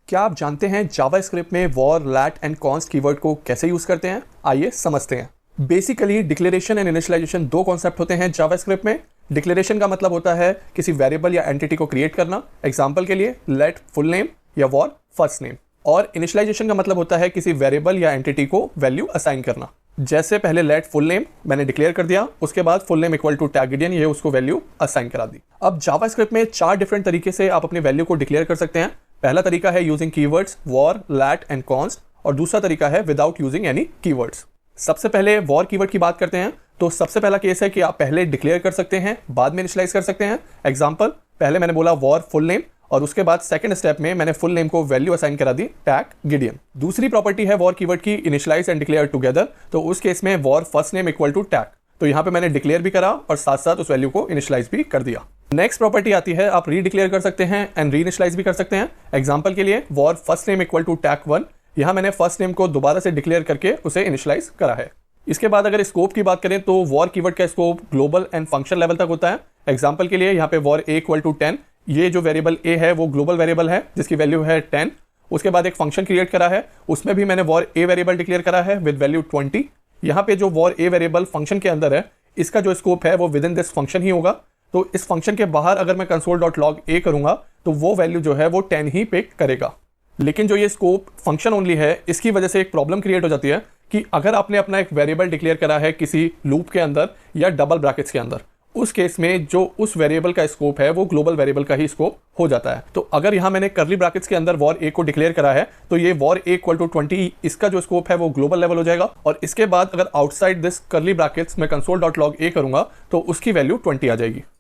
क्या आप जानते हैं जावास्क्रिप्ट में var, let and const keyword को कैसे यूज करते हैं? आइए समझते हैं। बेसिकली डिक्लेरेशन एंड इनिशियलाइजेशन दो कॉन्सेप्ट होते हैं जावास्क्रिप्ट में। डिक्लेरेशन का मतलब होता है किसी वेरिएबल या एंटिटी को क्रिएट करना, एग्जांपल के लिए लेट फुल नेम या वॉर फर्स्ट नेम। और इनिशियलाइजेशन का मतलब होता है किसी वेरिएबल या एंटिटी को वैल्यू असाइन करना। जैसे पहले लेट फुल नेम मैंने डिक्लेयर कर दिया, उसके बाद full name equal to Tag Gideon, ये उसको वैल्यू असाइन करा दी। अब जावास्क्रिप्ट में 4 डिफरेंट तरीके से आप अपनी वैल्यू को डिक्लेयर कर सकते हैं। पहला तरीका है using keywords var, let and const, और दूसरा तरीका है विदाउट यूजिंग एनी कीवर्ड्स। सबसे पहले वॉर कीवर्ड की बात करते हैं। तो सबसे पहला केस है कि आप पहले डिक्लेयर कर सकते हैं, बाद में इनिशियलाइज कर सकते हैं। एग्जांपल, पहले मैंने बोला वॉर फुल नेम और उसके बाद सेकंड स्टेप में मैंने फुल नेम को वैल्यू असाइन करा दी टैग गिडियन। दूसरी प्रॉपर्टी है वॉर कीवर्ड की इनिशियलाइज एंड डिक्लेयर टुगेदर। तो उस केस में var first name equal to Tag, तो यहां पे मैंने डिक्लेयर भी करा और साथ साथ उस वैल्यू को इनिशियलाइज भी कर दिया। नेक्स्ट प्रॉपर्टी आती है आप रीडिक्लेयर कर सकते हैं एंड रीइनिशियलाइज भी कर सकते हैं। एग्जांपल के लिए var first name equal to Tag 1, यहां मैंने फर्स्ट नेम को दोबारा से डिक्लेयर करके उसे इनिशियलाइज करा है। इसके बाद अगर स्कोप की बात करें तो वॉर कीवर्ड का scope global and function level तक होता है। एग्जांपल के लिए यहाँ पे वॉर ए इक्वल टू 10, ये जो वेरिएबल ए है वो ग्लोबल वेरिएबल है जिसकी वैल्यू है 10। उसके बाद एक फंक्शन क्रिएट करा है, उसमें भी मैंने वॉर ए वेरिएबल डिक्लेयर करा है विद वैल्यू 20। यहाँ पे जो वॉर ए वेरिएबल फंक्शन के अंदर है, इसका जो स्कोप है वो विद इन दिस फंक्शन ही होगा। तो इस फंक्शन के बाहर अगर मैं console.log a करूंगा तो वो वैल्यू जो है वो 10 ही पिक करेगा। लेकिन जो ये स्कोप फंक्शन ओनली है, इसकी वजह से एक प्रॉब्लम क्रिएट हो जाती है कि अगर आपने अपना एक वेरिएबल डिक्लेयर करा है किसी लूप के अंदर या डबल ब्रैकेट्स के अंदर, उस केस में जो उस वेरिएबल का स्कोप है वो ग्लोबल वेरिएबल का ही स्कोप हो जाता है। तो अगर यहां मैंने करली ब्रैकेट्स के अंदर वॉर ए को डिक्लेयर करा है तो ये वॉर ए इक्वल टू 20, इसका जो स्कोप है वो ग्लोबल लेवल हो जाएगा। और इसके बाद अगर आउटसाइड दिस करली ब्रैकेट्स में console.log a करूंगा तो उसकी वैल्यू 20 आ जाएगी।